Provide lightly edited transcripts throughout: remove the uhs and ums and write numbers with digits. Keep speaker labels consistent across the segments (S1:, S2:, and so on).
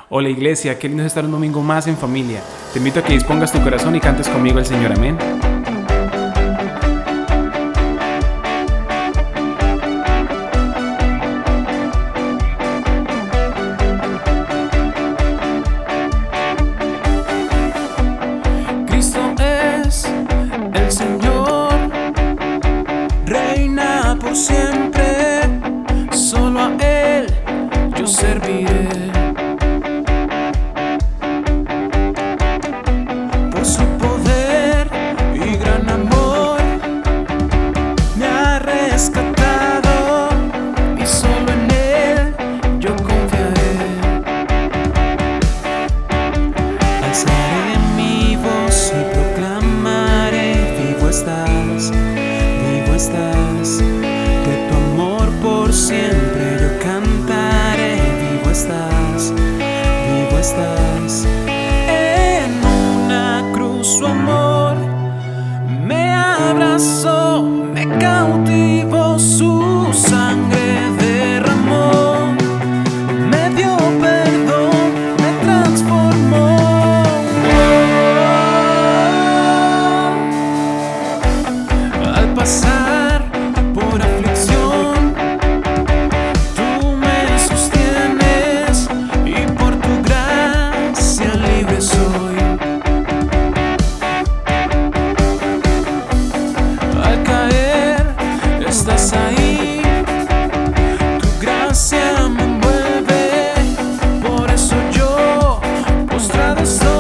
S1: Hola iglesia, qué lindo es estar un domingo más en familia. Te invito a que dispongas tu corazón y cantes conmigo el Señor, amén.
S2: Cristo es el Señor, reina por siempre, solo a Él yo serviré. Por su poder y gran amor me ha rescatado y solo en Él yo confiaré. Alzaré mi voz y proclamaré: vivo estás, de tu amor por siempre yo cantaré. Vivo estás, en una cruz su amor me abrazó, me cautivó, su sangre derramó, me dio perdón, me transformó. Al pasar por aflicción, tú me sostienes y por tu gracia libre soy. Al caer, estás ahí, tu gracia me envuelve, por eso yo postrado estoy.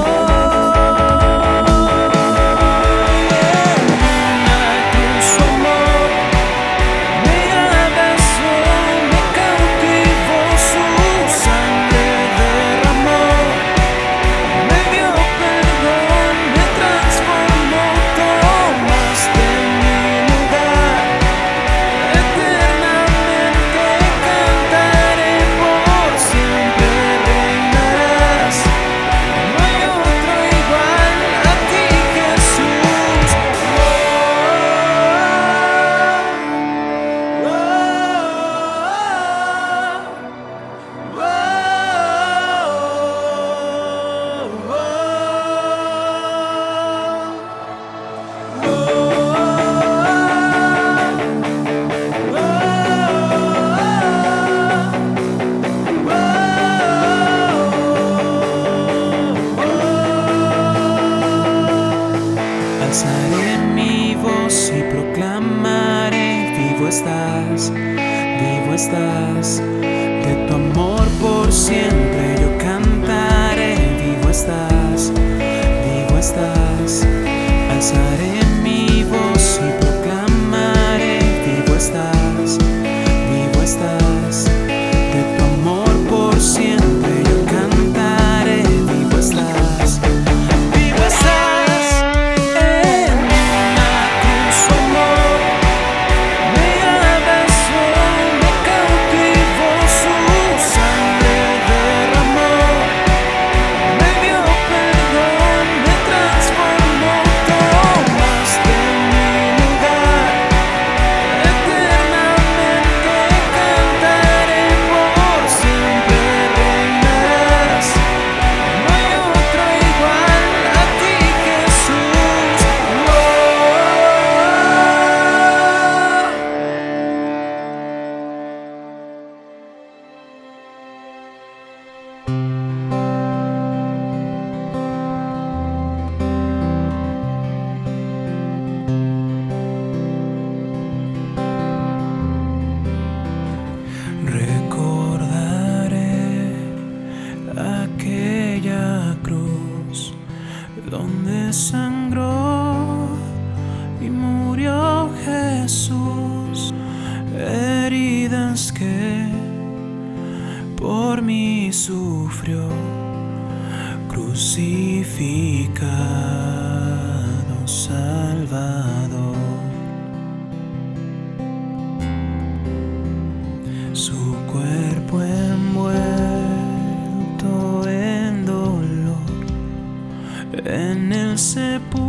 S2: Alzaré mi voz y proclamaré: vivo estás, de tu amor por siempre yo cantaré. Vivo estás, alzaré mi voz y proclamaré: vivo estás, de tu amor por siempre yo cantaré. Vivo estás. Recordaré aquella cruz donde sangró y murió Jesús, heridas que por mí sufrió, crucificado Salvador. Su cuerpo envuelto en dolor, en el sepulcro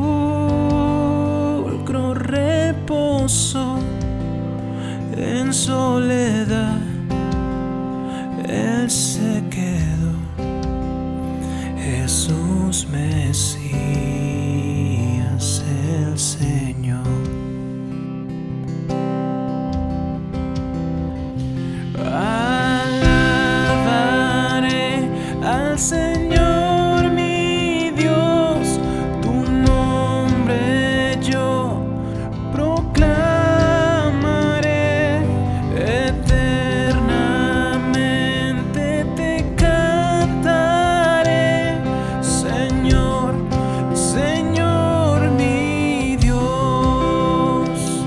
S2: reposó, en soledad Él se quedó. Jesús Mesías, el Señor. Alabaré al Señor mi Dios, tu nombre yo proclamaré, eternamente te cantaré, Señor, Señor mi Dios.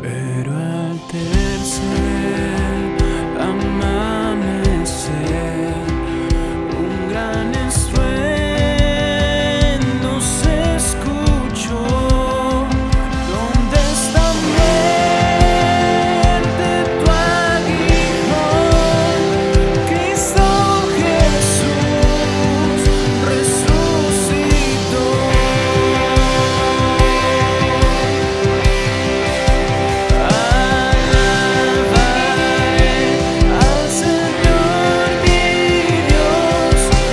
S2: Pero al tercer amanecer, un gran estruendo se escuchó. ¿Dónde está muerte tu aguijón? Cristo Jesús resucitó. Al Señor mi Dios, tu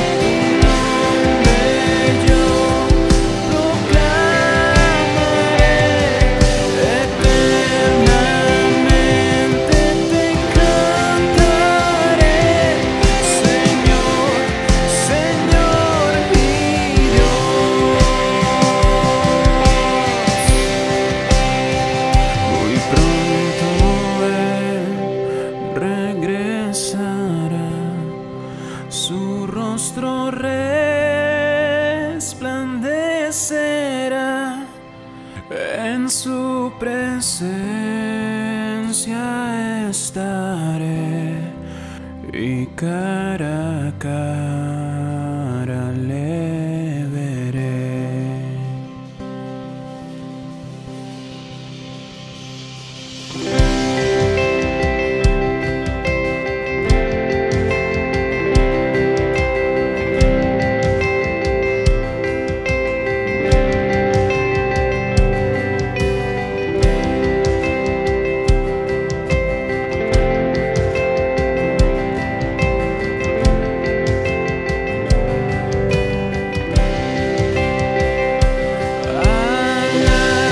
S2: nombre yo proclamaré, eternamente te cantaré, Señor, Señor mi Dios. Muy pronto Él regresará, su rostro resplandecerá, en su presencia estaré y cara a cara le veré.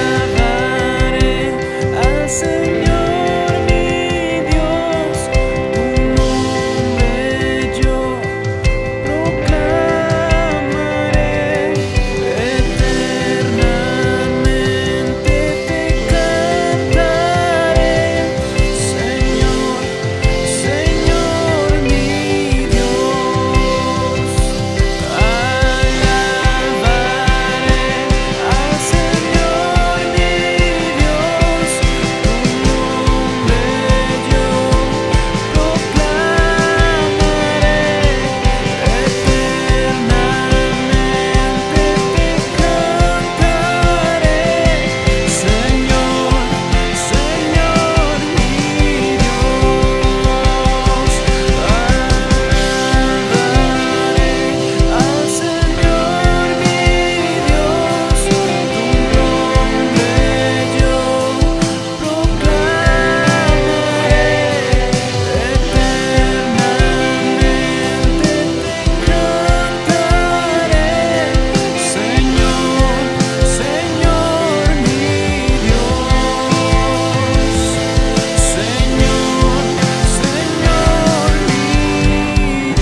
S2: Alabaré al Señor mi Dios, tu nombre yo proclamaré, eternamente te cantaré, Señor, Señor mi Dios. Alabaré al Señor mi Dios, tu nombre yo proclamaré, eternamente te cantaré, Señor, Señor mi Dios. Alabaré al Señor mi Dios, tu nombre yo proclamaré, eternamente te cantaré, Señor, Señor mi Dios. Señor, Señor mi Dios.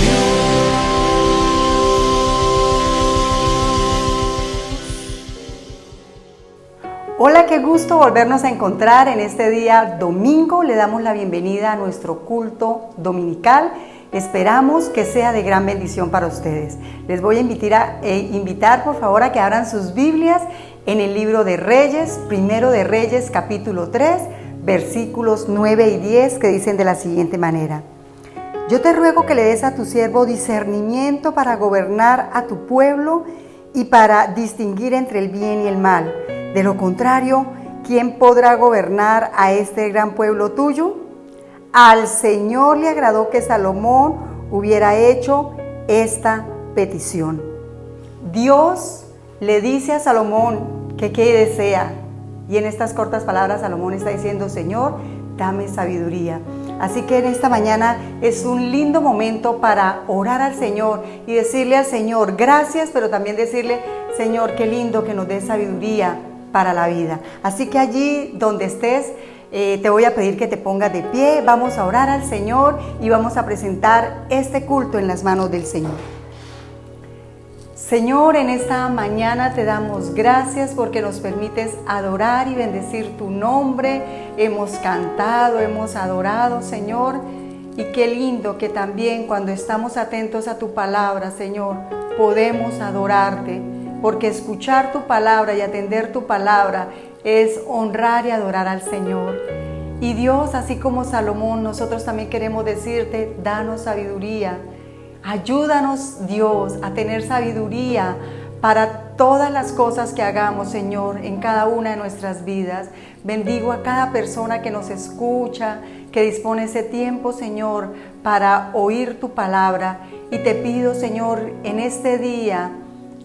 S3: Hola, qué gusto volvernos a encontrar en este día domingo. Le damos la bienvenida a nuestro culto dominical. Esperamos que sea de gran bendición para ustedes. Les voy a invitar por favor a que abran sus Biblias en el libro de Reyes, primero de Reyes, capítulo 3, versículos 9 y 10, que dicen de la siguiente manera: Yo te ruego que le des a tu siervo discernimiento para gobernar a tu pueblo y para distinguir entre el bien y el mal. De lo contrario, ¿quién podrá gobernar a este gran pueblo tuyo? Al Señor le agradó que Salomón hubiera hecho esta petición. Dios le dice a Salomón que qué desea. Y en estas cortas palabras Salomón está diciendo: Señor, dame sabiduría. Así que en esta mañana es un lindo momento para orar al Señor y decirle al Señor gracias, pero también decirle, Señor, qué lindo que nos dé sabiduría para la vida. Así que allí donde estés, te voy a pedir que te pongas de pie, vamos a orar al Señor y vamos a presentar este culto en las manos del Señor. Señor, en esta mañana te damos gracias porque nos permites adorar y bendecir tu nombre. Hemos cantado, hemos adorado, Señor. Y qué lindo que también cuando estamos atentos a tu palabra, Señor, podemos adorarte. Porque escuchar tu palabra y atender tu palabra es honrar y adorar al Señor. Y Dios, así como Salomón, nosotros también queremos decirte, danos sabiduría. Ayúdanos, Dios, a tener sabiduría para todas las cosas que hagamos, Señor, en cada una de nuestras vidas. Bendigo a cada persona que nos escucha, que dispone ese tiempo, Señor, para oír tu palabra. Y te pido, Señor, en este día,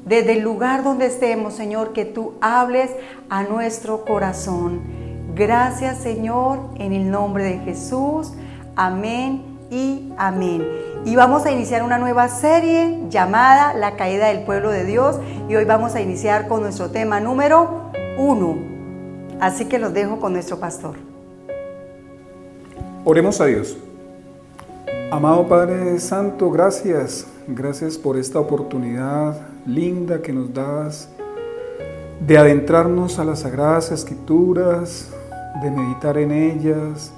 S3: desde el lugar donde estemos, Señor, que tú hables a nuestro corazón. Gracias, Señor, en el nombre de Jesús. Amén y amén. Y vamos a iniciar una nueva serie llamada La Caída del Pueblo de Dios. Y hoy vamos a iniciar con nuestro tema número 1. Así que los dejo con nuestro pastor.
S4: Oremos a Dios. Amado Padre Santo, gracias. Gracias por esta oportunidad linda que nos das de adentrarnos a las Sagradas Escrituras, de meditar en ellas,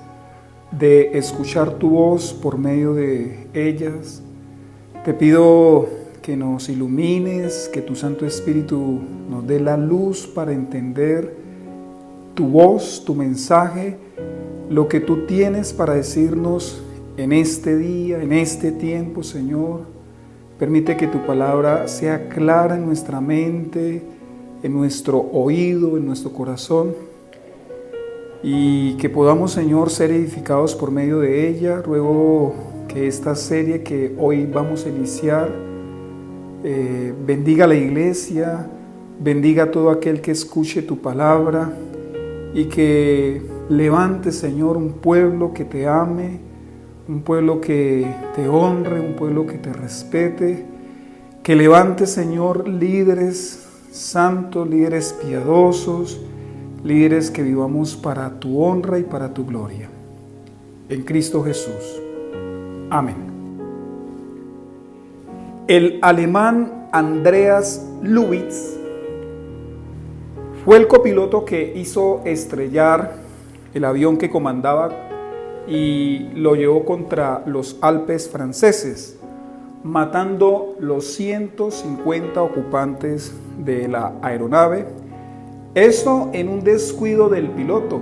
S4: de escuchar tu voz por medio de ellas. Te pido que nos ilumines, que tu Santo Espíritu nos dé la luz para entender tu voz, tu mensaje, lo que tú tienes para decirnos en este día, en este tiempo, Señor. Permite que tu palabra sea clara en nuestra mente, en nuestro oído, en nuestro corazón, y que podamos, Señor, ser edificados por medio de ella. Ruego que esta serie que hoy vamos a iniciar bendiga a la iglesia, bendiga a todo aquel que escuche tu palabra y que levante, Señor, un pueblo que te ame, un pueblo que te honre, un pueblo que te respete, que levante, Señor, líderes santos, líderes piadosos, líderes que vivamos para tu honra y para tu gloria. En Cristo Jesús. Amén. El alemán Andreas Lubitz fue el copiloto que hizo estrellar el avión que comandaba y lo llevó contra los Alpes franceses, matando los 150 ocupantes de la aeronave. Esto en un descuido del piloto,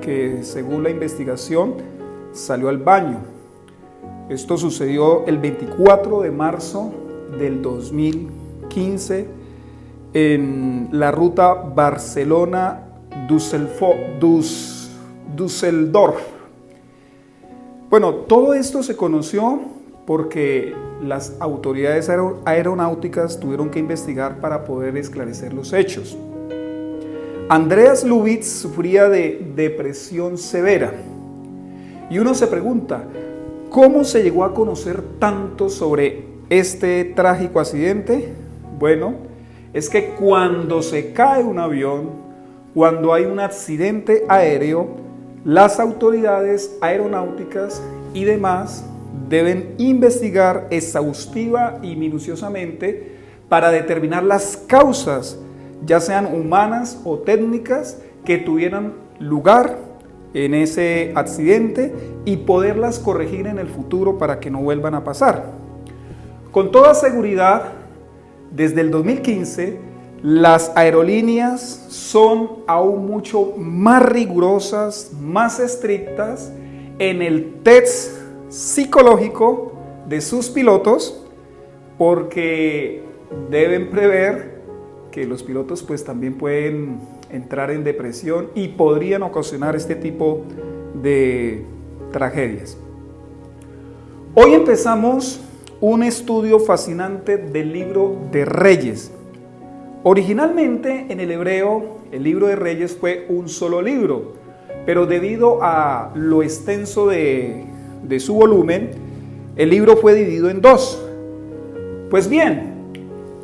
S4: que según la investigación salió al baño. Esto sucedió el 24 de marzo del 2015 en la ruta Barcelona-Düsseldorf. Bueno, todo esto se conoció porque las autoridades aeronáuticas tuvieron que investigar para poder esclarecer los hechos. Andreas Lubitz sufría de depresión severa y uno se pregunta, ¿cómo se llegó a conocer tanto sobre este trágico accidente? Bueno, es que cuando se cae un avión, cuando hay un accidente aéreo, las autoridades aeronáuticas y demás deben investigar exhaustiva y minuciosamente para determinar las causas, ya sean humanas o técnicas, que tuvieran lugar en ese accidente y poderlas corregir en el futuro para que no vuelvan a pasar. Con toda seguridad, desde el 2015, las aerolíneas son aún mucho más rigurosas, más estrictas en el test psicológico de sus pilotos, porque deben prever que los pilotos pues también pueden entrar en depresión y podrían ocasionar este tipo de tragedias. Hoy empezamos un estudio fascinante del libro de Reyes. Originalmente en el hebreo el libro de Reyes fue un solo libro, pero debido a lo extenso de su volumen, el libro fue dividido en dos. Pues bien,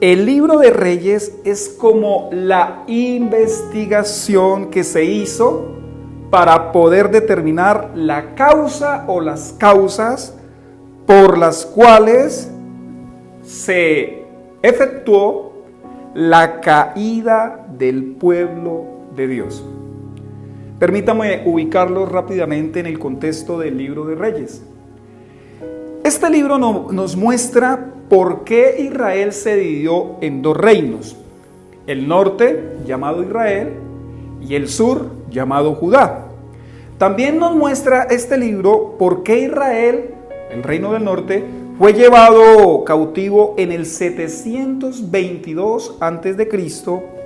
S4: el libro de Reyes es como la investigación que se hizo para poder determinar la causa o las causas por las cuales se efectuó la caída del pueblo de Dios. Permítame ubicarlo rápidamente en el contexto del libro de Reyes. Este libro nos muestra por qué Israel se dividió en dos reinos: el norte, llamado Israel, y el sur, llamado Judá. También nos muestra este libro por qué Israel, el reino del norte, fue llevado cautivo en el 722 a.C.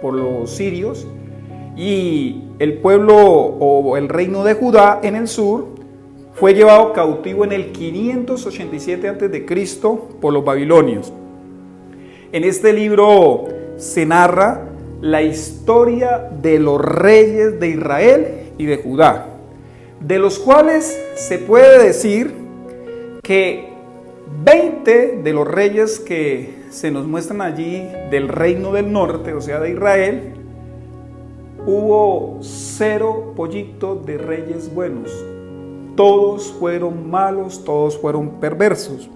S4: por los sirios, y el pueblo o el reino de Judá en el sur fue llevado cautivo en el 587 a.C. por los babilonios. En este libro se narra la historia de los reyes de Israel y de Judá, de los cuales se puede decir que 20 de los reyes que se nos muestran allí del reino del norte, o sea de Israel, hubo 0 pollitos de reyes buenos. Todos fueron malos, todos fueron perversos.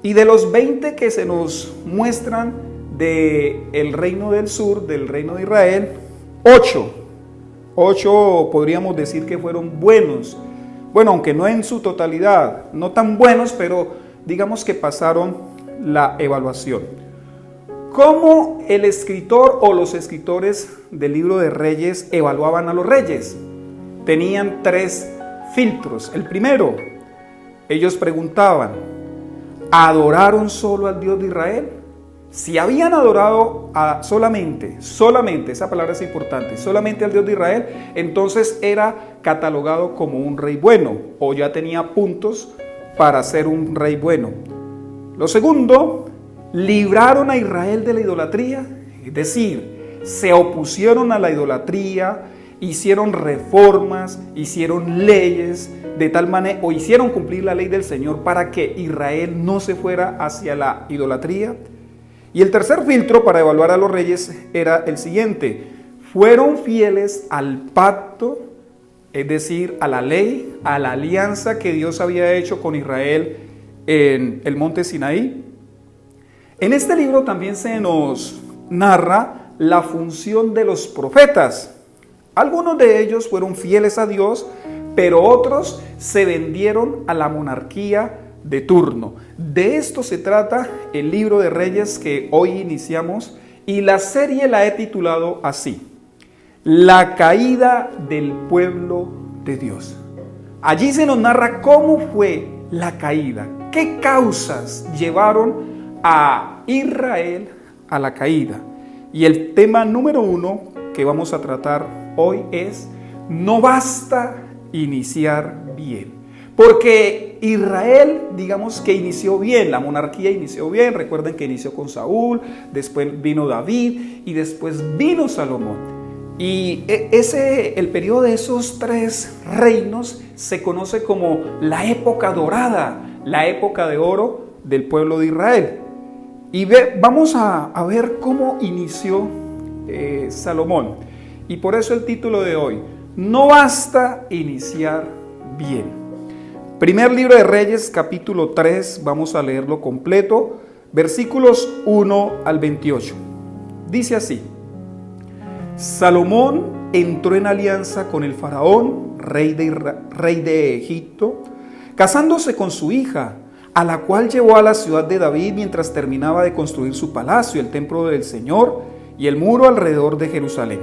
S4: Y de los 20 que se nos muestran del reino del sur, del reino de Israel, 8 podríamos decir que fueron buenos. Bueno, aunque no en su totalidad, no tan buenos, pero digamos que pasaron la evaluación. ¿Cómo el escritor o los escritores del libro de Reyes evaluaban a los reyes? Tenían 3 filtros. El primero, ellos preguntaban: ¿adoraron solo al Dios de Israel? Si habían adorado solamente, esa palabra es importante, solamente al Dios de Israel, entonces era catalogado como un rey bueno, o ya tenía puntos para ser un rey bueno. Lo segundo, libraron a Israel de la idolatría, es decir, se opusieron a la idolatría, hicieron reformas, hicieron leyes de tal manera, o hicieron cumplir la ley del Señor para que Israel no se fuera hacia la idolatría. Y el tercer filtro para evaluar a los reyes era el siguiente: fueron fieles al pacto, es decir, a la ley, a la alianza que Dios había hecho con Israel en el monte Sinaí. En este libro también se nos narra la función de los profetas. Algunos de ellos fueron fieles a Dios, pero otros se vendieron a la monarquía de turno. De esto se trata el libro de Reyes que hoy iniciamos, y la serie la he titulado así: La caída del pueblo de Dios. Allí se nos narra cómo fue la caída, qué causas llevaron a Israel a la caída. Y el tema número 1 que vamos a tratar hoy es: no basta iniciar bien. Porque Israel, digamos que inició bien, la monarquía inició bien. Recuerden que inició con Saúl, después vino David y después vino Salomón. Y el periodo de esos 3 reinos se conoce como la época dorada, la época de oro del pueblo de Israel. Y vamos a ver cómo inició Salomón. Y por eso el título de hoy: no basta iniciar bien. Primer libro de Reyes, capítulo 3, vamos a leerlo completo, versículos 1 al 28. Dice así: Salomón entró en alianza con el faraón, rey de Egipto, casándose con su hija, a la cual llevó a la ciudad de David mientras terminaba de construir su palacio, el templo del Señor y el muro alrededor de Jerusalén.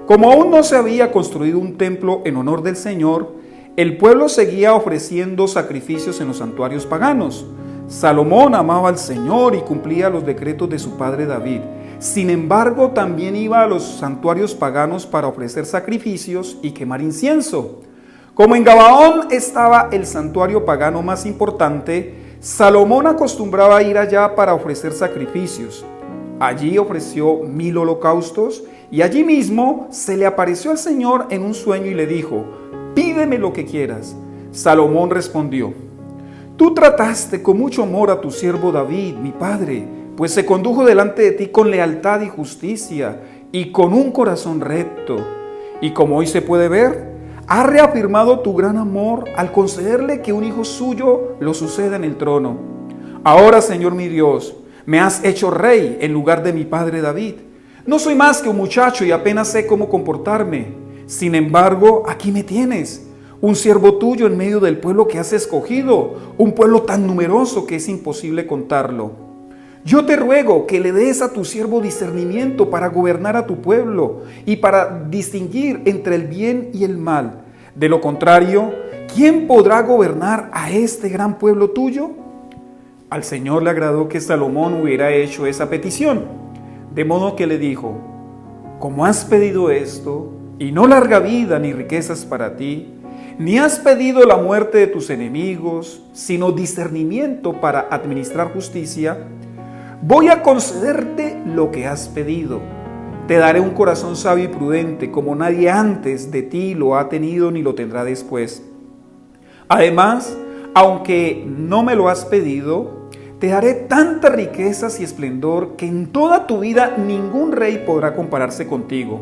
S4: Como aún no se había construido un templo en honor del Señor, el pueblo seguía ofreciendo sacrificios en los santuarios paganos. Salomón amaba al Señor y cumplía los decretos de su padre David. Sin embargo, también iba a los santuarios paganos para ofrecer sacrificios y quemar incienso. Como en Gabaón estaba el santuario pagano más importante, Salomón acostumbraba ir allá para ofrecer sacrificios. Allí ofreció 1000 holocaustos Y allí mismo se le apareció el Señor en un sueño y le dijo: pídeme lo que quieras. Salomón respondió: tú trataste con mucho amor a tu siervo David, mi padre, pues se condujo delante de ti con lealtad y justicia y con un corazón recto. Y como hoy se puede ver, ha reafirmado tu gran amor al concederle que un hijo suyo lo suceda en el trono. Ahora, Señor mi Dios, me has hecho rey en lugar de mi padre David. No soy más que un muchacho y apenas sé cómo comportarme. Sin embargo, aquí me tienes, un siervo tuyo en medio del pueblo que has escogido, un pueblo tan numeroso que es imposible contarlo. Yo te ruego que le des a tu siervo discernimiento para gobernar a tu pueblo y para distinguir entre el bien y el mal. De lo contrario, ¿quién podrá gobernar a este gran pueblo tuyo? Al Señor le agradó que Salomón hubiera hecho esa petición. De modo que le dijo: como has pedido esto, y no larga vida ni riquezas para ti, ni has pedido la muerte de tus enemigos, sino discernimiento para administrar justicia, voy a concederte lo que has pedido. Te daré un corazón sabio y prudente, como nadie antes de ti lo ha tenido ni lo tendrá después. Además, aunque no me lo has pedido, te daré tantas riquezas y esplendor que en toda tu vida ningún rey podrá compararse contigo.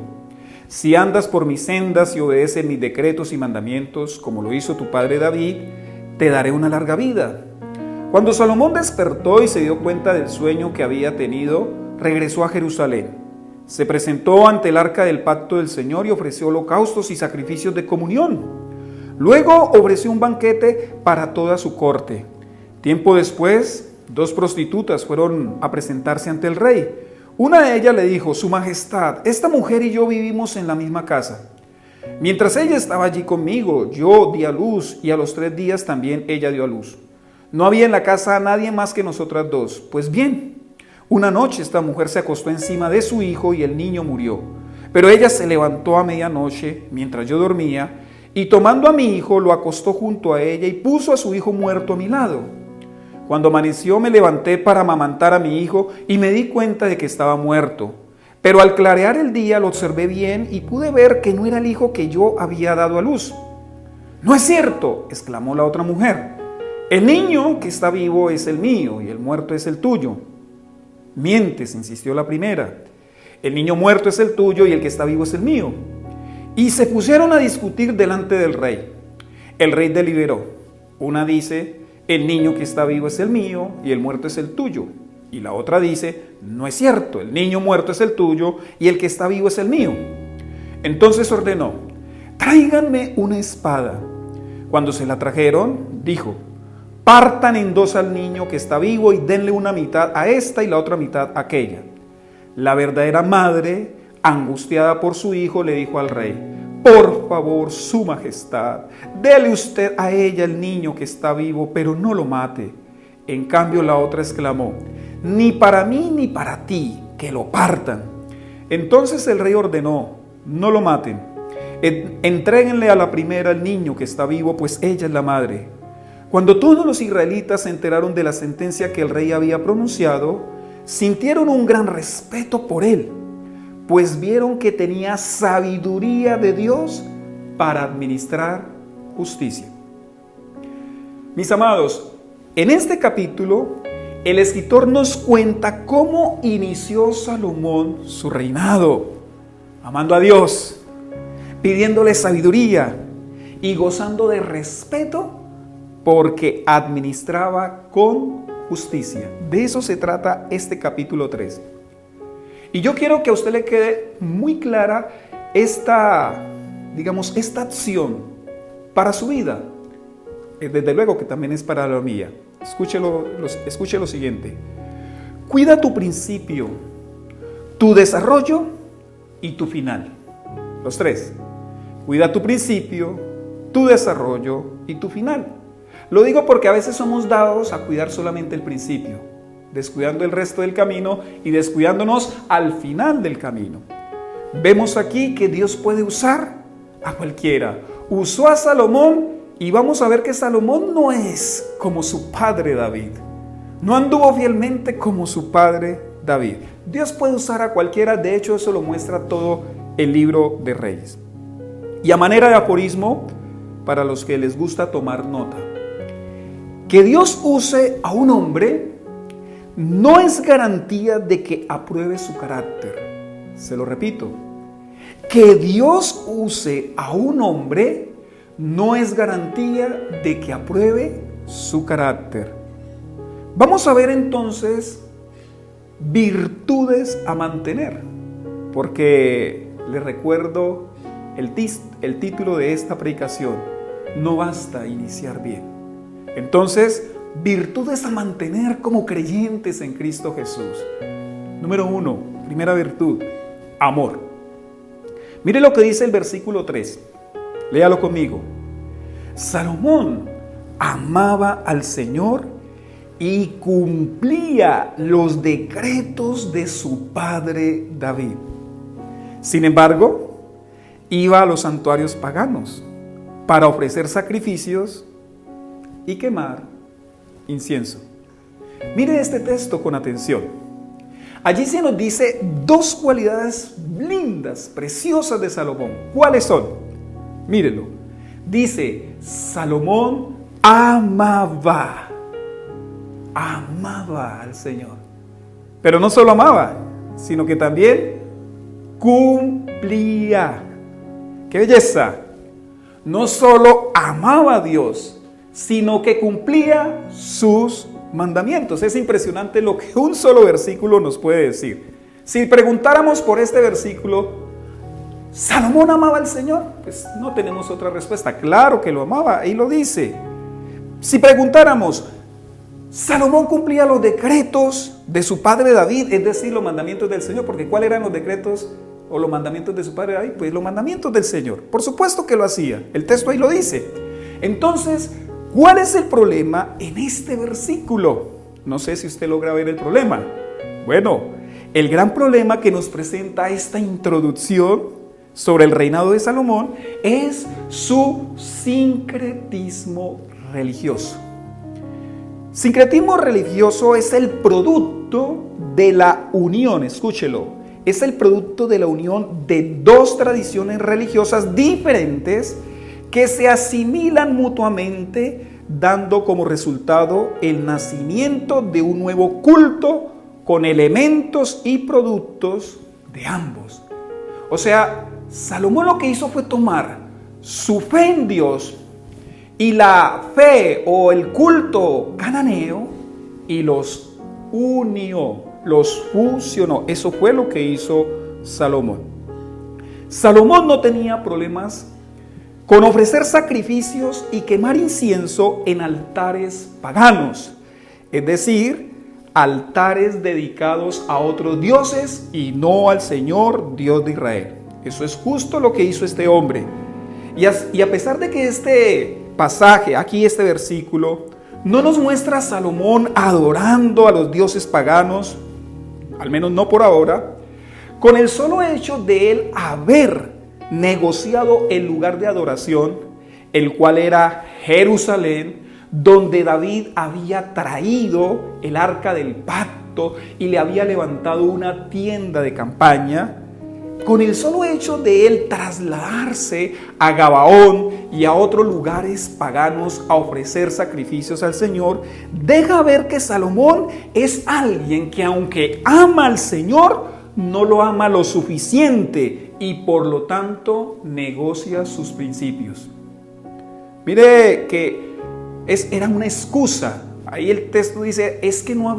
S4: Si andas por mis sendas y obedeces mis decretos y mandamientos, como lo hizo tu padre David, te daré una larga vida. Cuando Salomón despertó y se dio cuenta del sueño que había tenido, regresó a Jerusalén. Se presentó ante el arca del pacto del Señor y ofreció holocaustos y sacrificios de comunión. Luego ofreció un banquete para toda su corte. Tiempo después, 2 prostitutas fueron a presentarse ante el rey. Una de ellas le dijo: Su Majestad, esta mujer y yo vivimos en la misma casa. Mientras ella estaba allí conmigo, yo di a luz y a los 3 días también ella dio a luz. No había en la casa a nadie más que nosotras 2. Pues bien, una noche esta mujer se acostó encima de su hijo y el niño murió. Pero ella se levantó a medianoche mientras yo dormía y tomando a mi hijo lo acostó junto a ella y puso a su hijo muerto a mi lado. Cuando amaneció me levanté para amamantar a mi hijo y me di cuenta de que estaba muerto. Pero al clarear el día lo observé bien y pude ver que no era el hijo que yo había dado a luz. «No es cierto», exclamó la otra mujer. «El niño que está vivo es el mío y el muerto es el tuyo». «Mientes», insistió la primera. «El niño muerto es el tuyo y el que está vivo es el mío». Y se pusieron a discutir delante del rey. El rey deliberó. Una dice: «El niño que está vivo es el mío y el muerto es el tuyo». Y la otra dice: «No es cierto, el niño muerto es el tuyo y el que está vivo es el mío». Entonces ordenó: «Tráiganme una espada». Cuando se la trajeron, dijo: «Partan en 2 al niño que está vivo y denle una mitad a esta y la otra mitad a aquella». La verdadera madre, angustiada por su hijo, le dijo al rey: «Por favor, su majestad, dele usted a ella el niño que está vivo, pero no lo mate». En cambio la otra exclamó: «Ni para mí ni para ti, que lo partan». Entonces el rey ordenó: «No lo maten. Entréguenle a la primera el niño que está vivo, pues ella es la madre». Cuando todos los israelitas se enteraron de la sentencia que el rey había pronunciado, sintieron un gran respeto por él, pues vieron que tenía sabiduría de Dios para administrar justicia. Mis amados, en este capítulo, el escritor nos cuenta cómo inició Salomón su reinado, amando a Dios, pidiéndole sabiduría y gozando de respeto porque administraba con justicia. De eso se trata este capítulo 3. Y yo quiero que a usted le quede muy clara esta acción para su vida. Desde luego que también es para la mía. Escuche lo siguiente. Cuida tu principio, tu desarrollo y tu final. Los 3. Cuida tu principio, tu desarrollo y tu final. Lo digo porque a veces somos dados a cuidar solamente el principio, descuidando el resto del camino y descuidándonos al final del camino. Vemos aquí que Dios puede usar a cualquiera. Usó a Salomón y vamos a ver que Salomón no es como su padre David. No anduvo fielmente como su padre David. Dios puede usar a cualquiera, de hecho eso lo muestra todo el libro de Reyes. Y a manera de aforismo, para los que les gusta tomar nota, que Dios use a un hombre no es garantía de que apruebe su carácter. Se lo repito, que Dios use a un hombre no es garantía de que apruebe su carácter. Vamos a ver entonces virtudes a mantener, porque les recuerdo el título de esta predicación: no basta iniciar bien. Entonces, virtudes a mantener como creyentes en Cristo Jesús. Número 1, primera virtud, amor. Mire lo que dice el versículo 3. Léalo conmigo. Salomón amaba al Señor y cumplía los decretos de su padre David. Sin embargo, iba a los santuarios paganos para ofrecer sacrificios y quemar incienso. Mire este texto con atención. Allí se nos dice dos cualidades lindas, preciosas de Salomón. ¿Cuáles son? Mírelo. Dice, Salomón amaba al Señor. Pero no solo amaba, sino que también cumplía. ¡Qué belleza! No solo amaba a Dios, sino que cumplía sus mandamientos. Es impresionante lo que un solo versículo nos puede decir. Si preguntáramos por este versículo, ¿Salomón amaba al Señor? Pues no tenemos otra respuesta. Claro que lo amaba, ahí lo dice. Si preguntáramos, ¿Salomón cumplía los decretos de su padre David? Es decir, los mandamientos del Señor. Porque ¿cuáles eran los decretos o los mandamientos de su padre David? Pues los mandamientos del Señor. Por supuesto que lo hacía. El texto ahí lo dice. Entonces, ¿cuál es el problema en este versículo? No sé si usted logra ver el problema. Bueno, el gran problema que nos presenta esta introducción sobre el reinado de Salomón es su sincretismo religioso. Sincretismo religioso es el producto de la unión, escúchelo, es el producto de la unión de dos tradiciones religiosas diferentes que se asimilan mutuamente, dando como resultado el nacimiento de un nuevo culto con elementos y productos de ambos. O sea, Salomón lo que hizo fue tomar su fe en Dios y la fe o el culto cananeo y los unió, los fusionó. Eso fue lo que hizo Salomón. Salomón no tenía problemas con ofrecer sacrificios y quemar incienso en altares paganos, es decir, altares dedicados a otros dioses y no al Señor Dios de Israel. Eso es justo lo que hizo este hombre. Y a pesar de que este pasaje, aquí este versículo, no nos muestra a Salomón adorando a los dioses paganos, al menos no por ahora, con el solo hecho de él haber negociado el lugar de adoración, el cual era Jerusalén, donde David había traído el arca del pacto y le había levantado una tienda de campaña. Con el solo hecho de él trasladarse a Gabaón y a otros lugares paganos a ofrecer sacrificios al Señor, deja ver que Salomón es alguien que, aunque ama al Señor, no lo ama lo suficiente y por lo tanto negocia sus principios. Mire que era una excusa. Ahí el texto dice, es que no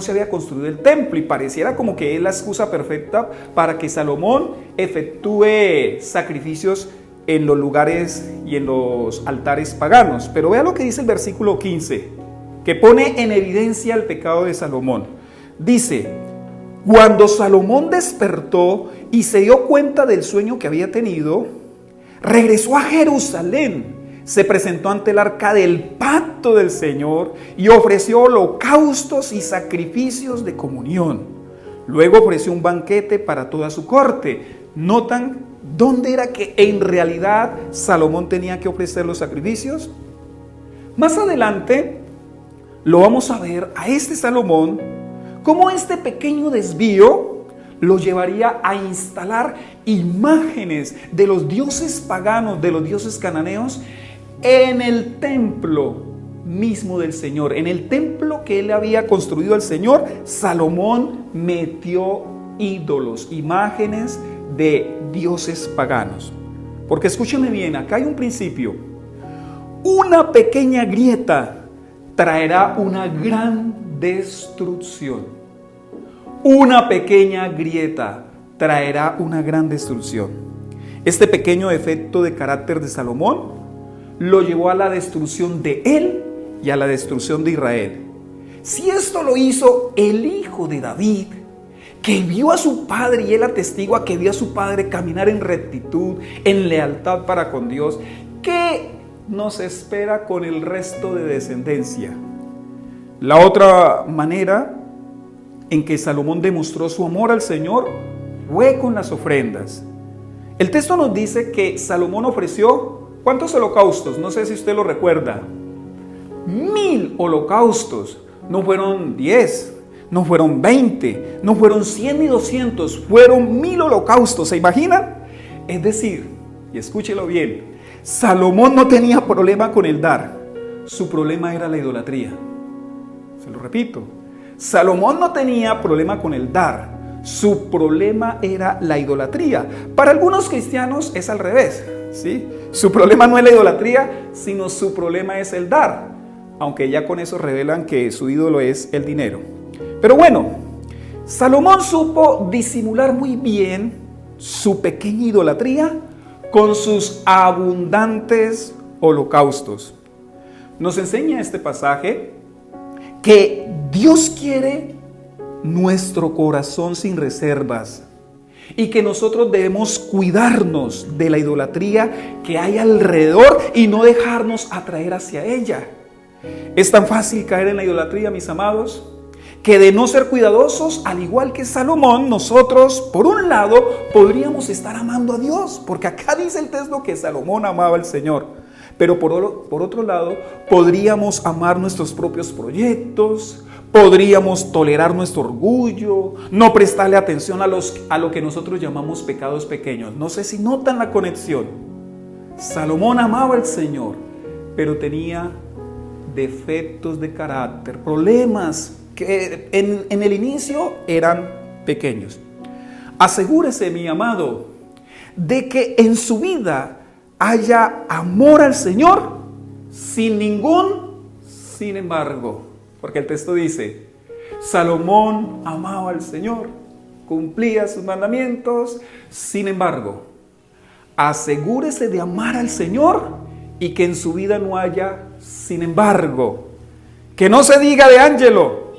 S4: se había construido el templo, y pareciera como que es la excusa perfecta para que Salomón efectúe sacrificios en los lugares y en los altares paganos. Pero vea lo que dice el versículo 15, que pone en evidencia el pecado de Salomón. Dice, cuando Salomón despertó y se dio cuenta del sueño que había tenido, regresó a Jerusalén, se presentó ante el arca del pacto del Señor y ofreció holocaustos y sacrificios de comunión. Luego ofreció un banquete para toda su corte. ¿Notan dónde era que en realidad Salomón tenía que ofrecer los sacrificios? Más adelante lo vamos a ver a este Salomón cómo este pequeño desvío lo llevaría a instalar imágenes de los dioses paganos, de los dioses cananeos, en el templo mismo del Señor. En el templo que él había construido al Señor, Salomón metió ídolos, imágenes de dioses paganos. Porque escúcheme bien, acá hay un principio. Una pequeña grieta traerá una gran destrucción. Una pequeña grieta traerá una gran destrucción. Este pequeño defecto de carácter de Salomón lo llevó a la destrucción de él y a la destrucción de Israel. Si esto lo hizo el hijo de David, que vio a su padre, y él atestigua que vio a su padre caminar en rectitud, en lealtad para con Dios, ¿qué nos espera con el resto de descendencia? La otra manera en que Salomón demostró su amor al Señor fue con las ofrendas. El texto nos dice que Salomón ofreció, ¿cuántos holocaustos? No sé si usted lo recuerda. 1000 holocaustos. No fueron 10, no fueron 20, no fueron 100 ni 200, fueron 1000 holocaustos. ¿Se imaginan? Es decir, y escúchelo bien, Salomón no tenía problema con el dar, su problema era la idolatría. Se lo repito, Salomón no tenía problema con el dar, su problema era la idolatría. Para algunos cristianos es al revés, ¿sí? Su problema no es la idolatría, sino su problema es el dar, aunque ya con eso revelan que su ídolo es el dinero. Pero bueno, Salomón supo disimular muy bien su pequeña idolatría con sus abundantes holocaustos. Nos enseña este pasaje que Dios quiere nuestro corazón sin reservas y que nosotros debemos cuidarnos de la idolatría que hay alrededor y no dejarnos atraer hacia ella. Es tan fácil caer en la idolatría, mis amados, que de no ser cuidadosos, al igual que Salomón, nosotros, por un lado, podríamos estar amando a Dios, porque acá dice el texto que Salomón amaba al Señor, pero por otro lado, podríamos amar nuestros propios proyectos, podríamos tolerar nuestro orgullo, no prestarle atención a lo que nosotros llamamos pecados pequeños. No sé si notan la conexión. Salomón amaba al Señor, pero tenía defectos de carácter, problemas que en el inicio eran pequeños. Asegúrese, mi amado, de que en su vida haya amor al Señor sin ningún sin embargo, porque el texto dice, Salomón amaba al Señor, cumplía sus mandamientos, sin embargo, asegúrese de amar al Señor y que en su vida no haya sin embargo. Que no se diga de Ángelo,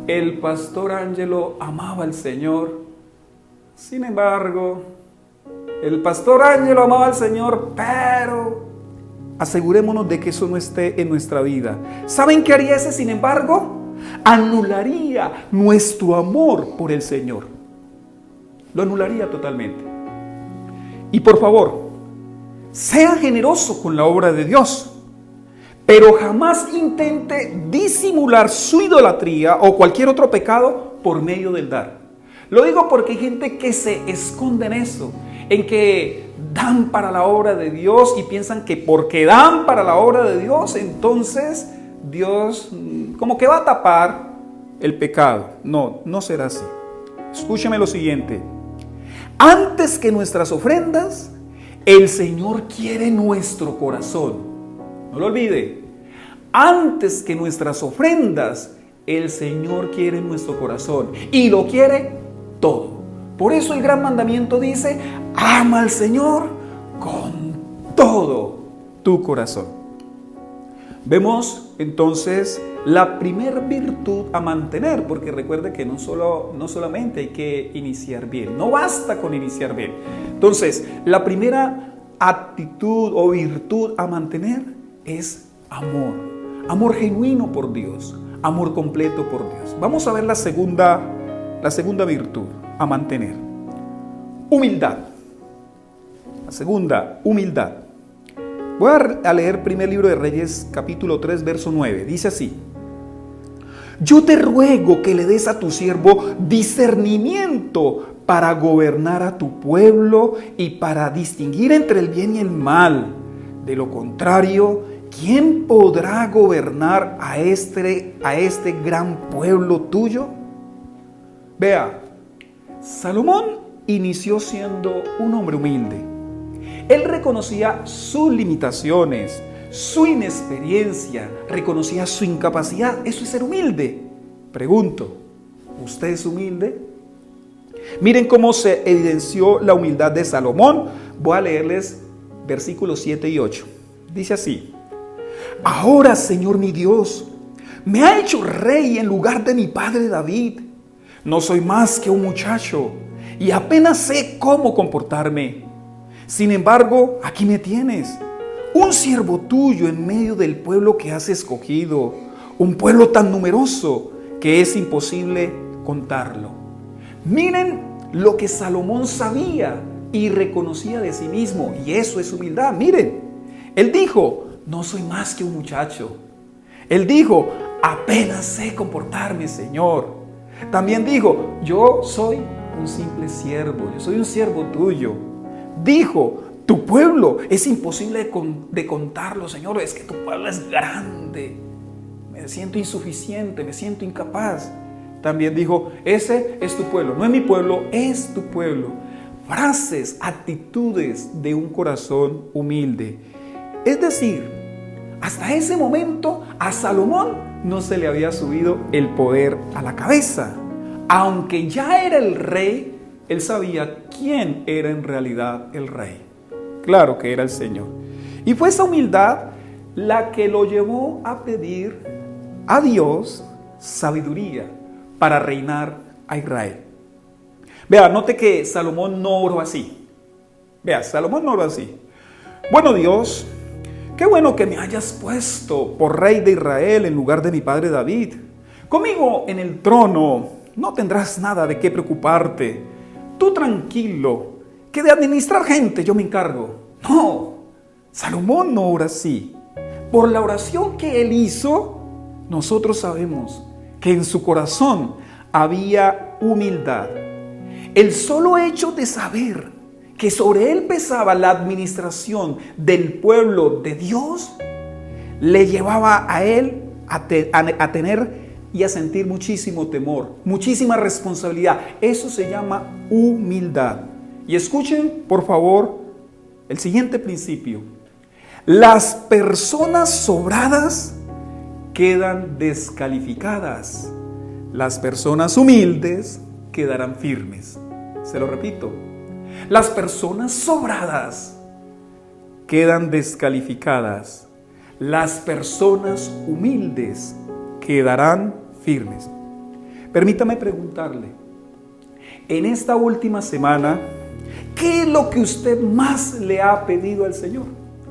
S4: el pastor Ángelo amaba al Señor, sin embargo, el pastor Ángelo amaba al Señor, pero asegurémonos de que eso no esté en nuestra vida. ¿Saben qué haría ese sin embargo? Anularía nuestro amor por el Señor. Lo anularía totalmente. Y por favor, sea generoso con la obra de Dios, pero jamás intente disimular su idolatría o cualquier otro pecado por medio del dar. Lo digo porque hay gente que se esconde en eso, en que dan para la obra de Dios y piensan que porque dan para la obra de Dios, entonces Dios como que va a tapar el pecado. No, no será así. Escúcheme lo siguiente. Antes que nuestras ofrendas, el Señor quiere nuestro corazón. No lo olvide. Antes que nuestras ofrendas, el Señor quiere nuestro corazón y lo quiere todo. Por eso el gran mandamiento dice, ama al Señor con todo tu corazón. Vemos entonces la primer virtud a mantener, porque recuerde que no solamente hay que iniciar bien, no basta con iniciar bien. Entonces, la primera actitud o virtud a mantener es amor. Amor genuino por Dios, amor completo por Dios. Vamos a ver la segunda virtud a mantener. Humildad. La segunda, humildad. Voy a leer primer libro de Reyes, capítulo 3, verso 9. Dice así: yo te ruego que le des a tu siervo discernimiento para gobernar a tu pueblo y para distinguir entre el bien y el mal. De lo contrario, ¿quién podrá gobernar a este gran pueblo tuyo? Vea, Salomón inició siendo un hombre humilde. Él reconocía sus limitaciones, su inexperiencia, reconocía su incapacidad. Eso es ser humilde. Pregunto, ¿usted es humilde? Miren cómo se evidenció la humildad de Salomón. Voy a leerles versículos 7 y 8. Dice así: ahora, Señor mi Dios, me ha hecho rey en lugar de mi padre David. No soy más que un muchacho y apenas sé cómo comportarme. Sin embargo, aquí me tienes, un siervo tuyo en medio del pueblo que has escogido, un pueblo tan numeroso que es imposible contarlo. Miren lo que Salomón sabía y reconocía de sí mismo, y eso es humildad. Miren, él dijo, no soy más que un muchacho. Él dijo, apenas sé comportarme, Señor. También dijo, yo soy un simple siervo, yo soy un siervo tuyo. Dijo, tu pueblo es imposible de contarlo, Señor, es que tu pueblo es grande. Me siento insuficiente, me siento incapaz. También dijo, ese es tu pueblo, no es mi pueblo, es tu pueblo. Frases, actitudes de un corazón humilde. Es decir, hasta ese momento a Salomón no se le había subido el poder a la cabeza. Aunque ya era el rey, él sabía quién era en realidad el rey. Claro que era el Señor. Y fue esa humildad la que lo llevó a pedir a Dios sabiduría para reinar a Israel. Vea, note que Salomón no oró así. Vea, Salomón no oró así. Bueno, Dios, qué bueno que me hayas puesto por rey de Israel en lugar de mi padre David. Conmigo en el trono no tendrás nada de qué preocuparte. Tú tranquilo, que de administrar gente yo me encargo. No, Salomón no ora así. Por la oración que él hizo, nosotros sabemos que en su corazón había humildad. El solo hecho de saber que sobre él pesaba la administración del pueblo de Dios, le llevaba a él a tener y a sentir muchísimo temor, muchísima responsabilidad. Eso se llama humildad. Y escuchen, por favor, el siguiente principio. Las personas sobradas quedan descalificadas. Las personas humildes quedarán firmes. Se lo repito. Las personas sobradas quedan descalificadas. Las personas humildes quedarán firmes. Permítame preguntarle, en esta última semana, ¿qué es lo que usted más le ha pedido al Señor?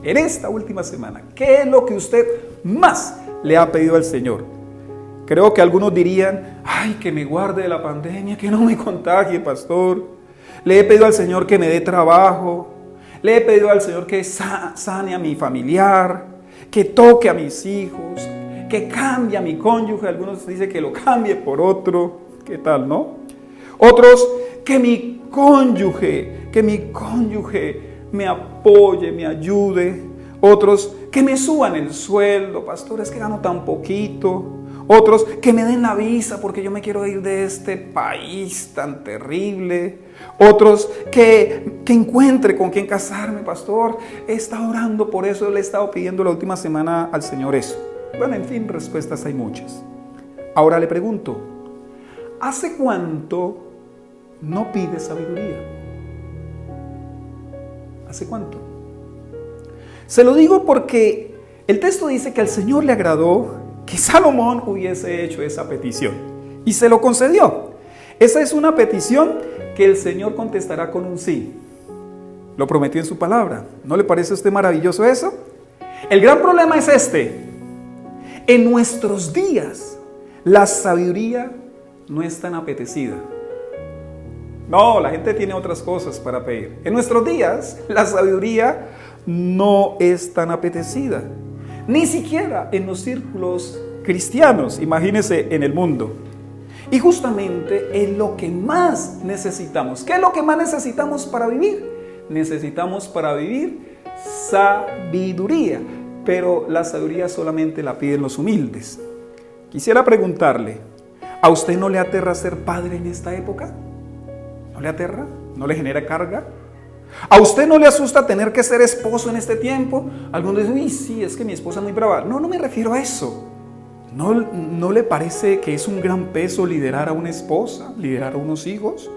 S4: En esta última semana, ¿qué es lo que usted más le ha pedido al Señor? Creo que algunos dirían, ay, que me guarde de la pandemia, que no me contagie, pastor. Le he pedido al Señor que me dé trabajo. Le he pedido al Señor que sane a mi familiar, que toque a mis hijos, que cambie a mi cónyuge. Algunos dicen que lo cambie por otro. ¿Qué tal, no? Otros, que mi cónyuge me apoye, me ayude. Otros, que me suban el sueldo. Pastor, es que gano tan poquito. Otros, que me den la visa porque yo me quiero ir de este país tan terrible. Otros, que encuentre con quién casarme, pastor. He estado orando por eso, le he estado pidiendo la última semana al Señor eso. Bueno, en fin, respuestas hay muchas. Ahora le pregunto, ¿hace cuánto no pide sabiduría? ¿Hace cuánto? Se lo digo porque el texto dice que al Señor le agradó que Salomón hubiese hecho esa petición y se lo concedió. Esa es una petición que el Señor contestará con un sí. Lo prometió en su palabra. ¿No le parece a usted maravilloso eso? El gran problema es este. En nuestros días, la sabiduría no es tan apetecida. No, la gente tiene otras cosas para pedir. En nuestros días, la sabiduría no es tan apetecida. Ni siquiera en los círculos cristianos, imagínense, en el mundo. Y justamente es lo que más necesitamos. ¿Qué es lo que más necesitamos para vivir? Necesitamos para vivir sabiduría, pero la sabiduría solamente la piden los humildes. Quisiera preguntarle, ¿a usted no le aterra ser padre en esta época? ¿No le aterra? ¿No le genera carga? ¿A usted no le asusta tener que ser esposo en este tiempo? Algunos dicen, uy, sí, es que mi esposa es muy brava. No, no me refiero a eso. ¿No le parece que es un gran peso liderar a una esposa, liderar a unos hijos?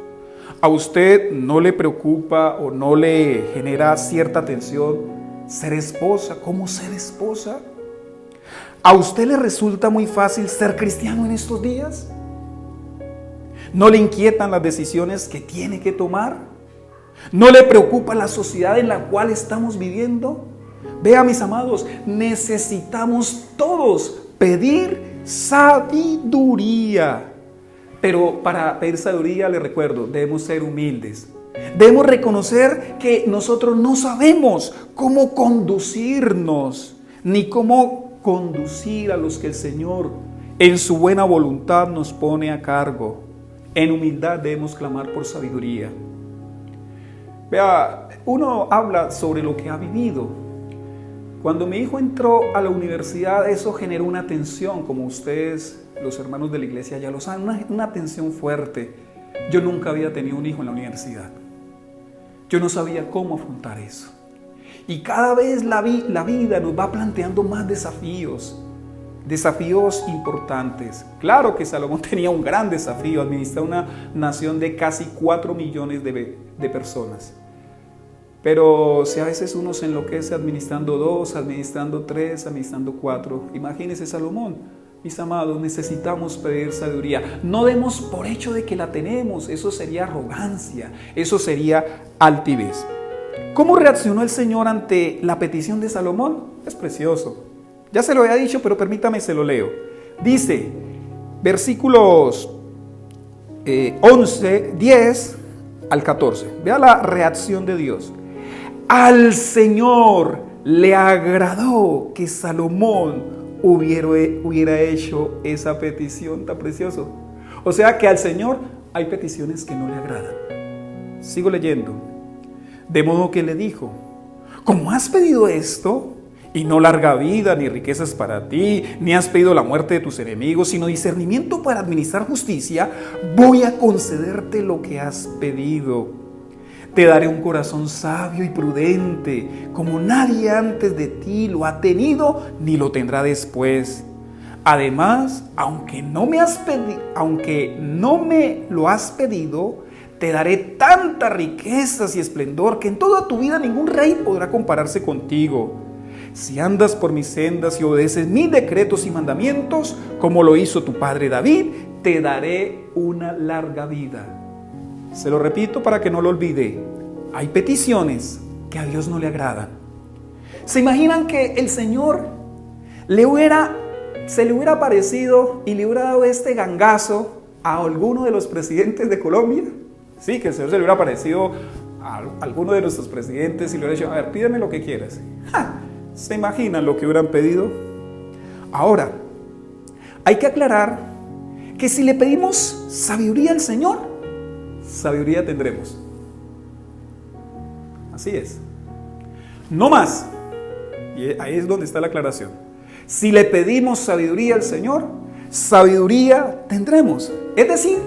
S4: ¿A usted no le preocupa o no le genera cierta tensión ser esposa? ¿Cómo ser esposa? ¿A usted le resulta muy fácil ser cristiano en estos días? ¿No le inquietan las decisiones que tiene que tomar? ¿No le preocupa la sociedad en la cual estamos viviendo? Vea, mis amados, necesitamos todos pedir sabiduría. Pero para pedir sabiduría, les recuerdo, debemos ser humildes. Debemos reconocer que nosotros no sabemos cómo conducirnos, ni cómo conducir a los que el Señor en su buena voluntad nos pone a cargo. En humildad debemos clamar por sabiduría. Vea, uno habla sobre lo que ha vivido. Cuando mi hijo entró a la universidad, eso generó una tensión, como ustedes, los hermanos de la iglesia, ya lo saben, una tensión fuerte. Yo nunca había tenido un hijo en la universidad. Yo no sabía cómo afrontar eso. Y cada vez la vida nos va planteando más desafíos importantes. Claro que Salomón tenía un gran desafío, administrar una nación de casi 4 millones de personas. Pero si a veces uno se enloquece administrando 2, administrando 3, administrando 4, imagínese Salomón. Mis amados, necesitamos pedir sabiduría. No demos por hecho de que la tenemos, eso sería arrogancia, eso sería altivez. ¿Cómo reaccionó el Señor ante la petición de Salomón? Es precioso. Ya se lo había dicho, pero permítame, se lo leo. Dice, versículos 11, 10 al 14. Vea la reacción de Dios. Al Señor le agradó que Salomón hubiera hecho esa petición tan precioso. O sea que al Señor hay peticiones que no le agradan. Sigo leyendo. De modo que le dijo, como has pedido esto, y no larga vida, ni riquezas para ti, ni has pedido la muerte de tus enemigos, sino discernimiento para administrar justicia, voy a concederte lo que has pedido. Te daré un corazón sabio y prudente, como nadie antes de ti lo ha tenido, ni lo tendrá después. Además, aunque no me lo has pedido, te daré tantas riquezas y esplendor que en toda tu vida ningún rey podrá compararse contigo. Si andas por mis sendas y obedeces mis decretos y mandamientos, como lo hizo tu padre David, te daré una larga vida. Se lo repito para que no lo olvide. Hay peticiones que a Dios no le agradan. ¿Se imaginan que el Señor se le hubiera aparecido y le hubiera dado este gangazo a alguno de los presidentes de Colombia? Sí, que el Señor se le hubiera aparecido a alguno de nuestros presidentes y le hubiera dicho, a ver, pídeme lo que quieras. ¿Se imaginan lo que hubieran pedido? Ahora, hay que aclarar que si le pedimos sabiduría al Señor, sabiduría tendremos. Así es. No más. Y ahí es donde está la aclaración. Si le pedimos sabiduría al Señor, sabiduría tendremos. Es decir,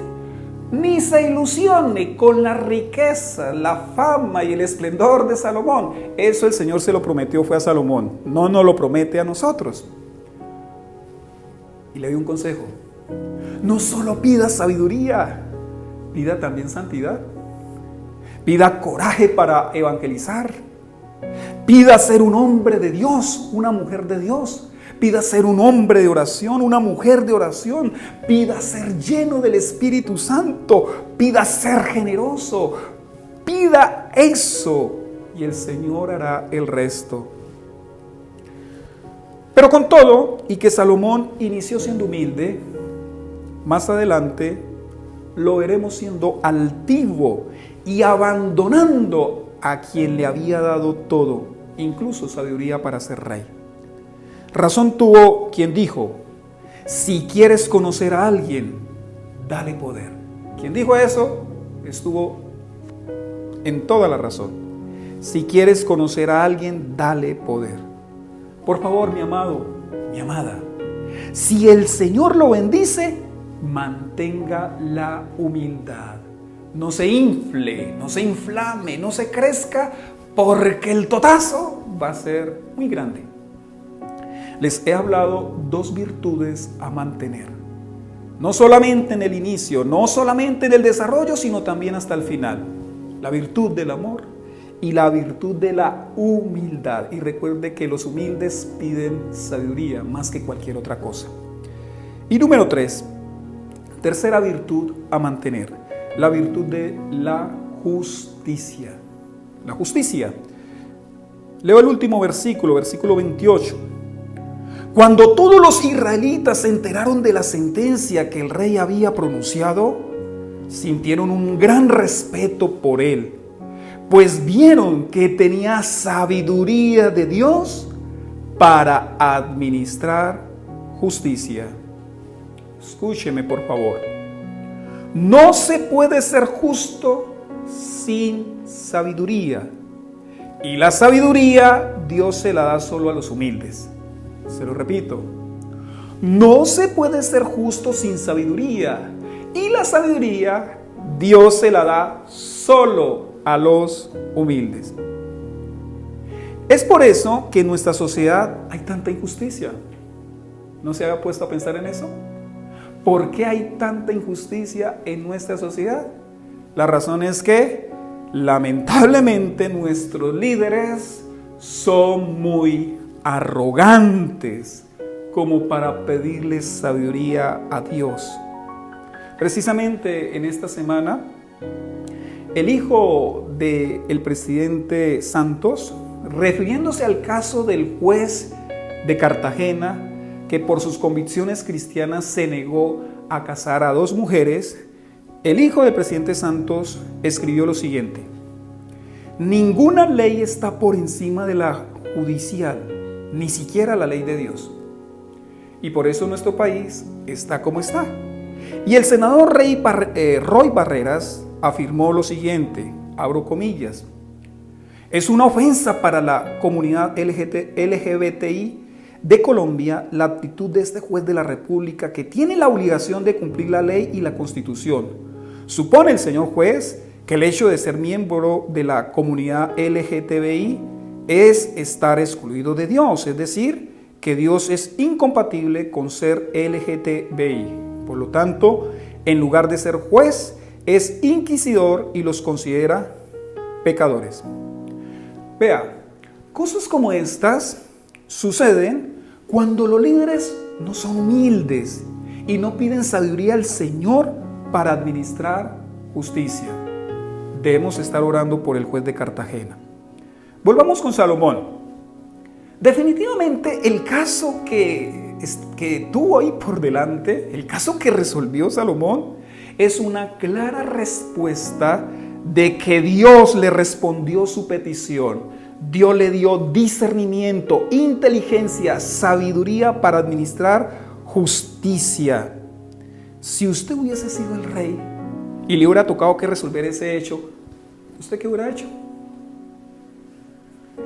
S4: ni se ilusione con la riqueza, la fama y el esplendor de Salomón. Eso el Señor se lo prometió, fue a Salomón. No nos lo promete a nosotros. Y le doy un consejo. No solo pida sabiduría, pida también santidad. Pida coraje para evangelizar. Pida ser un hombre de Dios, una mujer de Dios. Pida ser un hombre de oración, una mujer de oración. Pida ser lleno del Espíritu Santo. Pida ser generoso. Pida eso y el Señor hará el resto. Pero con todo, y que Salomón inició siendo humilde, más adelante lo veremos siendo altivo y abandonando a quien le había dado todo, incluso sabiduría para ser rey. Razón tuvo quien dijo, Si quieres conocer a alguien, dale poder. Quien dijo eso estuvo en toda la razón. Si quieres conocer a alguien, dale poder. Por favor, mi amado, mi amada, si el Señor lo bendice, mantenga la humildad. No se infle, no se inflame, no se crezca, porque el totazo va a ser muy grande. Les he hablado dos virtudes a mantener. No solamente en el inicio, no solamente en el desarrollo, sino también hasta el final. La virtud del amor y la virtud de la humildad. Y recuerde que los humildes piden sabiduría más que cualquier otra cosa. Y número 3, tercera virtud a mantener, la virtud de la justicia. La justicia. Leo el último versículo, versículo 28. Cuando todos los israelitas se enteraron de la sentencia que el rey había pronunciado, sintieron un gran respeto por él, pues vieron que tenía sabiduría de Dios para administrar justicia. Escúcheme, por favor. No se puede ser justo sin sabiduría. Y la sabiduría Dios se la da solo a los humildes. Se lo repito. No se puede ser justo sin sabiduría. Y la sabiduría Dios se la da solo a los humildes. Es por eso que en nuestra sociedad hay tanta injusticia. ¿No se había puesto a pensar en eso? ¿Por qué hay tanta injusticia en nuestra sociedad? La razón es que, lamentablemente, nuestros líderes son muy arrogantes como para pedirles sabiduría a Dios. Precisamente en esta semana, el hijo del presidente Santos, refiriéndose al caso del juez de Cartagena, que por sus convicciones cristianas se negó a casar a 2 mujeres, el hijo del presidente Santos escribió lo siguiente: ninguna ley está por encima de la judicial, ni siquiera la ley de Dios. Y por eso nuestro país está como está. Y el senador Roy Barreras afirmó lo siguiente, abro comillas: es una ofensa para la comunidad LGBTI de Colombia la actitud de este juez de la República, que tiene la obligación de cumplir la ley y la Constitución. Supone el señor juez que el hecho de ser miembro de la comunidad LGTBI es estar excluido de Dios, es decir, que Dios es incompatible con ser LGTBI. Por lo tanto, en lugar de ser juez, es inquisidor y los considera pecadores. Vea, cosas como estas suceden cuando los líderes no son humildes y no piden sabiduría al Señor para administrar justicia. Debemos estar orando por el juez de Cartagena. Volvamos con Salomón. Definitivamente el caso que tuvo ahí por delante, el caso que resolvió Salomón, es una clara respuesta de que Dios le respondió su petición. Dios le dio discernimiento, inteligencia, sabiduría para administrar justicia. Si usted hubiese sido el rey y le hubiera tocado que resolver ese hecho, ¿usted qué hubiera hecho?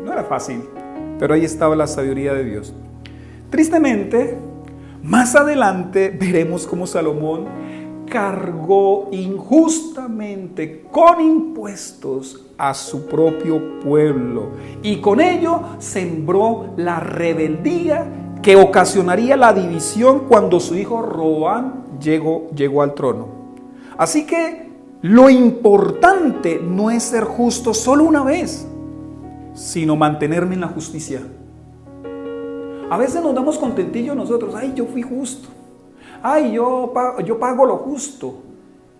S4: No era fácil, pero ahí estaba la sabiduría de Dios. Tristemente, más adelante veremos cómo Salomón cargó injustamente con impuestos a su propio pueblo y con ello sembró la rebeldía que ocasionaría la división cuando su hijo Roboam llegó al trono. Así que lo importante no es ser justo solo una vez, sino mantenerme en la justicia. A veces nos damos contentillo nosotros: ay, yo fui justo, ay, yo pago lo justo.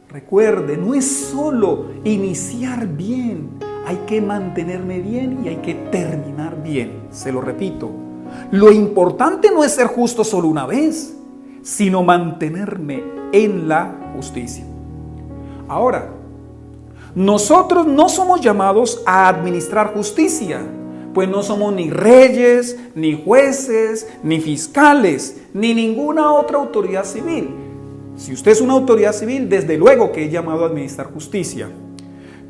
S4: Recuerde, no es solo iniciar bien, hay que mantenerme bien y hay que terminar bien. Se lo repito, lo importante no es ser justo solo una vez, sino mantenerme en la justicia. Ahora, nosotros no somos llamados a administrar justicia, pues no somos ni reyes, ni jueces, ni fiscales, ni ninguna otra autoridad civil. Si usted es una autoridad civil, desde luego que es llamado a administrar justicia.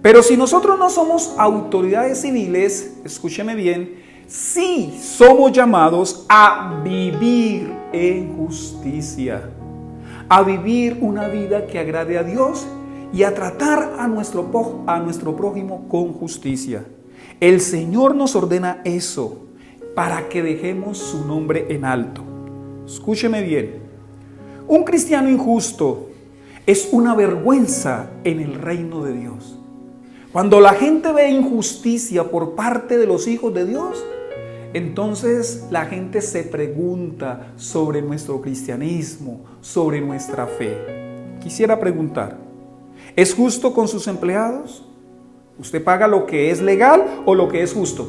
S4: Pero si nosotros no somos autoridades civiles, escúcheme bien, sí somos llamados a vivir en justicia, a vivir una vida que agrade a Dios y a tratar a nuestro prójimo con justicia. El Señor nos ordena eso para que dejemos su nombre en alto. Escúcheme bien, un cristiano injusto es una vergüenza en el reino de Dios. Cuando la gente ve injusticia por parte de los hijos de Dios, entonces la gente se pregunta sobre nuestro cristianismo, sobre nuestra fe. Quisiera preguntar, ¿es justo con sus empleados? ¿Usted paga lo que es legal o lo que es justo?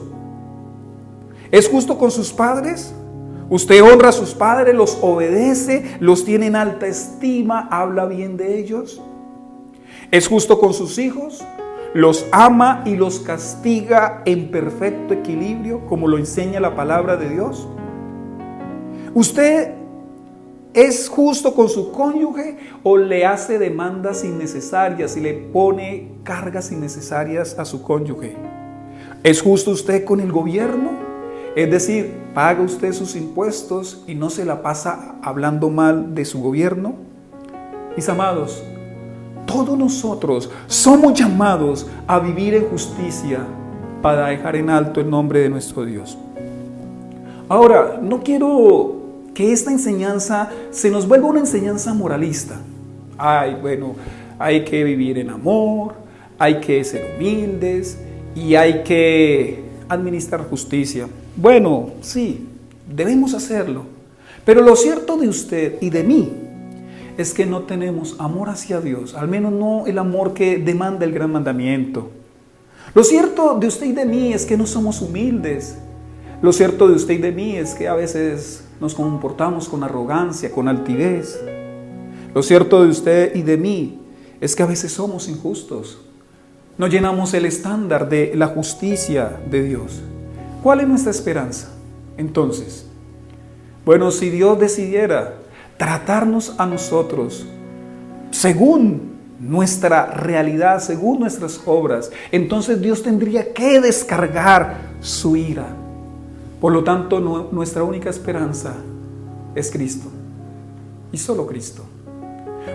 S4: ¿Es justo con sus padres? ¿Usted honra a sus padres, los obedece, los tiene en alta estima, habla bien de ellos? ¿Es justo con sus hijos? ¿Los ama y los castiga en perfecto equilibrio, como lo enseña la palabra de Dios? ¿Usted es justo con su cónyuge o le hace demandas innecesarias y le pone cargas innecesarias a su cónyuge? ¿Es justo usted con el gobierno? Es decir, ¿paga usted sus impuestos y no se la pasa hablando mal de su gobierno? Mis amados, todos nosotros somos llamados a vivir en justicia para dejar en alto el nombre de nuestro Dios. Ahora, no quiero que esta enseñanza se nos vuelva una enseñanza moralista. Hay que vivir en amor, hay que ser humildes y hay que administrar justicia. Bueno, sí, debemos hacerlo. Pero lo cierto de usted y de mí es que no tenemos amor hacia Dios, al menos no el amor que demanda el gran mandamiento. Lo cierto de usted y de mí es que no somos humildes. Lo cierto de usted y de mí es que a veces nos comportamos con arrogancia, con altivez. Lo cierto de usted y de mí es que a veces somos injustos. No llenamos el estándar de la justicia de Dios. ¿Cuál es nuestra esperanza? Entonces, bueno, si Dios decidiera tratarnos a nosotros según nuestra realidad, según nuestras obras, entonces Dios tendría que descargar su ira. Por lo tanto, nuestra única esperanza es Cristo y solo Cristo.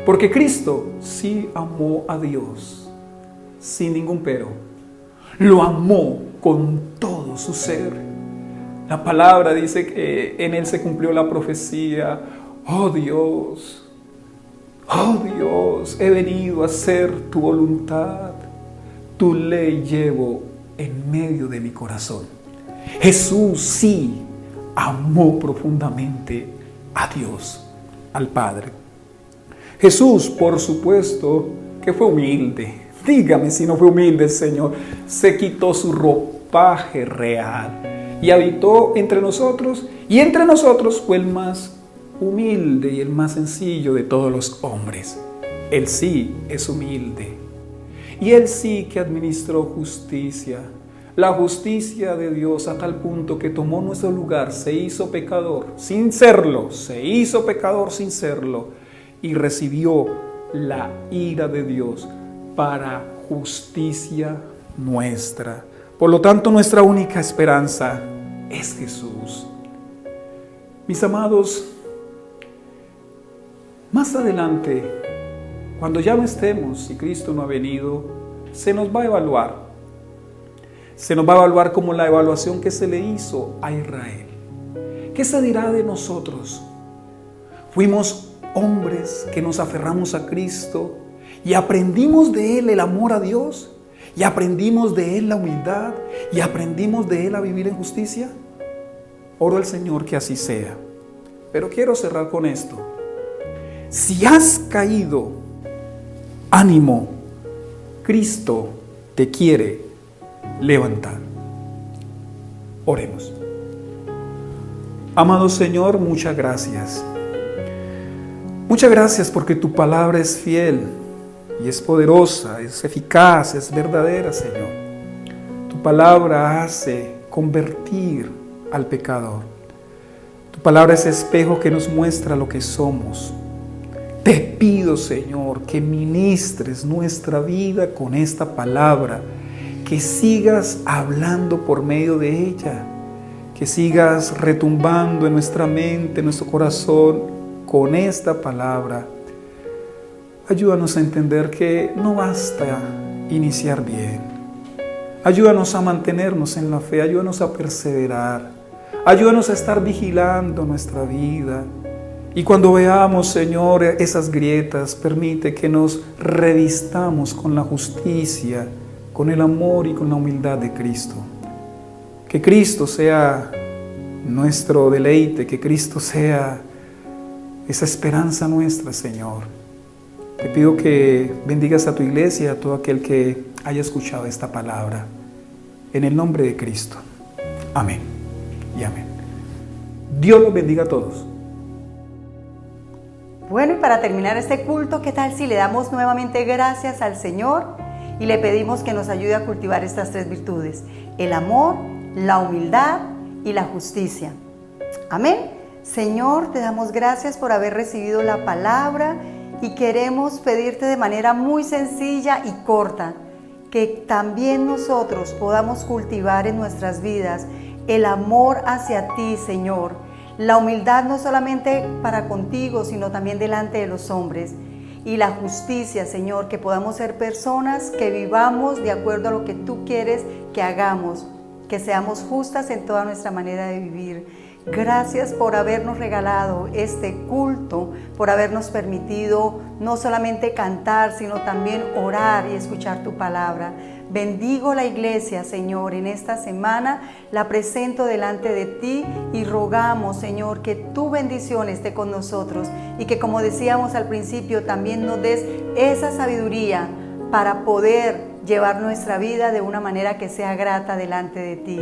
S4: Porque Cristo sí amó a Dios sin ningún pero. Lo amó con todo su ser. La palabra dice que en Él se cumplió la profecía: oh Dios, he venido a hacer tu voluntad, tu ley llevo en medio de mi corazón. Jesús sí amó profundamente a Dios, al Padre. Jesús, por supuesto, que fue humilde. Dígame si no fue humilde el Señor. Se quitó su ropaje real y habitó entre nosotros, y entre nosotros fue el más humilde y el más sencillo de todos los hombres. Él sí es humilde y Él sí que administró justicia, la justicia de Dios, a tal punto que tomó nuestro lugar, se hizo pecador sin serlo, y recibió la ira de Dios para justicia nuestra. Por lo tanto, nuestra única esperanza es Jesús. Mis amados, más adelante, cuando ya no estemos y Cristo no ha venido, se nos va a evaluar. Se nos va a evaluar como la evaluación que se le hizo a Israel. ¿Qué se dirá de nosotros? Fuimos hombres que nos aferramos a Cristo y aprendimos de Él el amor a Dios, y aprendimos de Él la humildad, y aprendimos de Él a vivir en justicia. Oro al Señor que así sea. Pero quiero cerrar con esto. Si has caído, ánimo, Cristo te quiere levantar. Oremos. Amado Señor, muchas gracias. Muchas gracias porque tu palabra es fiel y es poderosa, es eficaz, es verdadera, Señor. Tu palabra hace convertir al pecador. Tu palabra es espejo que nos muestra lo que somos. Te pido, Señor, que ministres nuestra vida con esta palabra, que sigas hablando por medio de ella, que sigas retumbando en nuestra mente, en nuestro corazón, con esta palabra. Ayúdanos a entender que no basta iniciar bien. Ayúdanos a mantenernos en la fe, ayúdanos a perseverar, ayúdanos a estar vigilando nuestra vida. Y cuando veamos, Señor, esas grietas, permite que nos revistamos con la justicia, con el amor y con la humildad de Cristo. Que Cristo sea nuestro deleite, que Cristo sea esa esperanza nuestra, Señor. Te pido que bendigas a tu iglesia y a todo aquel que haya escuchado esta palabra. En el nombre de Cristo. Amén y amén. Dios los bendiga a todos.
S3: Bueno, y para terminar este culto, ¿qué tal si le damos nuevamente gracias al Señor y le pedimos que nos ayude a cultivar estas 3 virtudes: el amor, la humildad y la justicia? Amén. Señor, te damos gracias por haber recibido la palabra y queremos pedirte de manera muy sencilla y corta que también nosotros podamos cultivar en nuestras vidas el amor hacia ti, Señor. La humildad no solamente para contigo, sino también delante de los hombres. Y la justicia, Señor, que podamos ser personas que vivamos de acuerdo a lo que tú quieres que hagamos, que seamos justas en toda nuestra manera de vivir. Gracias por habernos regalado este culto, por habernos permitido no solamente cantar, sino también orar y escuchar tu palabra. Bendigo la iglesia, Señor, en esta semana, la presento delante de ti y rogamos, Señor, que tu bendición esté con nosotros y que, como decíamos al principio, también nos des esa sabiduría para poder llevar nuestra vida de una manera que sea grata delante de ti.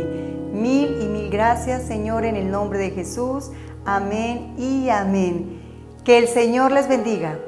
S3: Mil y mil gracias, Señor, en el nombre de Jesús. Amén y amén. Que el Señor les bendiga.